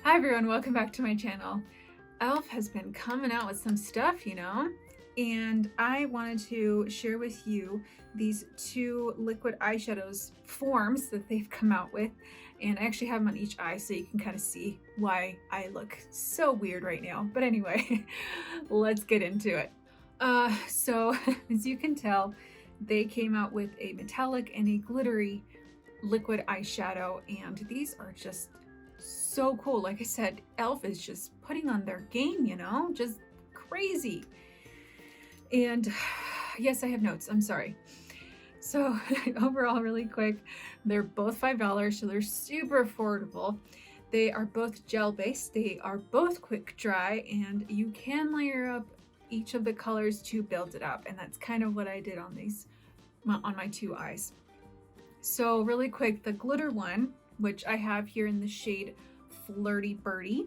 Hi everyone, welcome back to my channel. Elf has been coming out with some stuff, and I wanted to share with you these two liquid eyeshadows forms that they've come out with, and I actually have them on each eye so you can kind of see why I look so weird right now. But anyway, let's get into it. So as you can tell, they came out with a metallic and a glittery liquid eyeshadow, and these are just so cool. Like I said, Elf is just putting on their game, just crazy. And yes, I have notes, I'm sorry. So overall, really quick, they're both $5, so they're super affordable. They are both gel based, they are both quick dry, and you can layer up each of the colors to build it up, and that's kind of what I did on these, on my two eyes. So really quick, the glitter one, which I have here in the shade Flirty Birdie,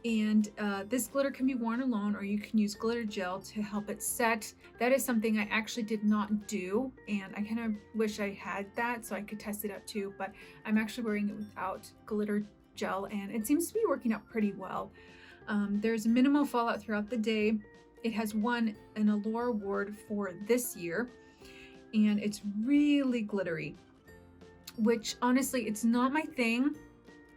and this glitter can be worn alone, or you can use glitter gel to help it set. That is something I actually did not do, and I kind of wish I had that so I could test it out too, but I'm actually wearing it without glitter gel, and it seems to be working out pretty well. There's minimal fallout throughout the day. It has won an Allure Award for this year, and it's really glittery, which honestly, it's not my thing,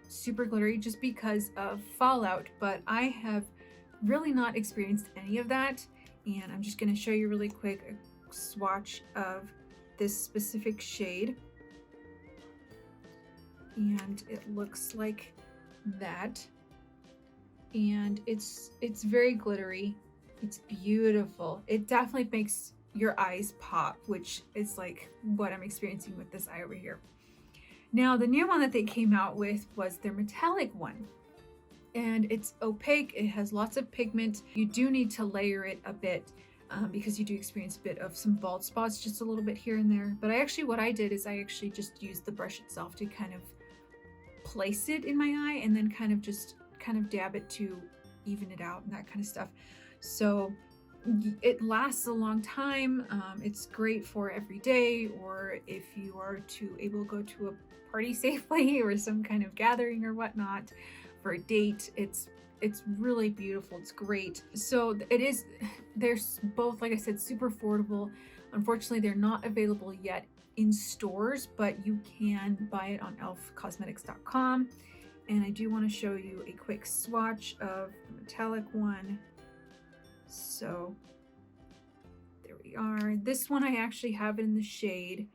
super glittery, just because of fallout, but I have really not experienced any of that. And I'm just going to show you really quick a swatch of this specific shade, and it looks like that, and it's very glittery. It's beautiful. It definitely makes your eyes pop, which is like what I'm experiencing with this eye over here. Now, the new one that they came out with was their metallic one, and it's opaque. It has lots of pigment. You do need to layer it a bit because you do experience a bit of some bald spots, just a little bit here and there. But what I did is I actually just used the brush itself to kind of place it in my eye, and then kind of dab it to even it out and that kind of stuff. So it lasts a long time. It's great for every day, or if you are able to go to a party safely or some kind of gathering or whatnot for a date. It's really beautiful. It's great. So they're both, like I said, super affordable. Unfortunately, they're not available yet in stores, but you can buy it on elfcosmetics.com. And I do want to show you a quick swatch of the metallic one. So there we are. This one, I actually have it in the shade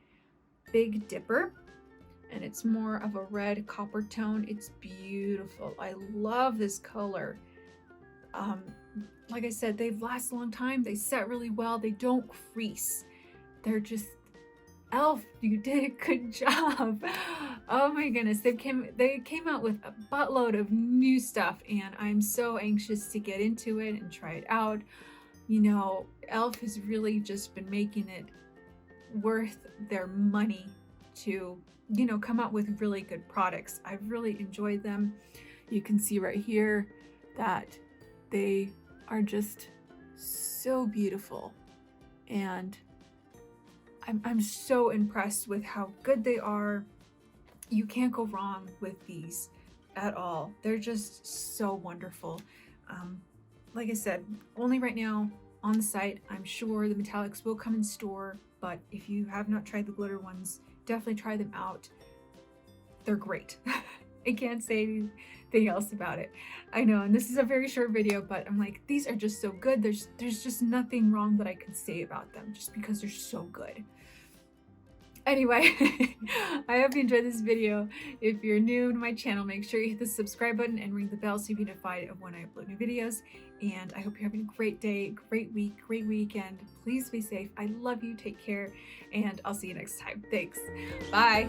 Big Dipper, and it's more of a red copper tone. It's beautiful. I love this color. Like I said, they've lasted a long time. They set really well. They don't crease. They're just, Elf, you did a good job. Oh my goodness, they came out with a buttload of new stuff, and I'm so anxious to get into it and try it out. Elf has really just been making it worth their money to come out with really good products. I've really enjoyed them. You can see right here that they are just so beautiful, and I'm so impressed with how good they are. You can't go wrong with these at all. They're just so wonderful. Like I said, only right now on the site. I'm sure the metallics will come in store, but if you have not tried the glitter ones, definitely try them out. They're great. I can't say anything else about it. I know, and this is a very short video, but I'm like, these are just so good. There's just nothing wrong that I can say about them, just because they're so good. Anyway, I hope you enjoyed this video. If you're new to my channel, make sure you hit the subscribe button and ring the bell so you be notified of when I upload new videos. And I hope you're having a great day, great week, great weekend. Please be safe. I love you. Take care, and I'll see you next time. Thanks. Bye.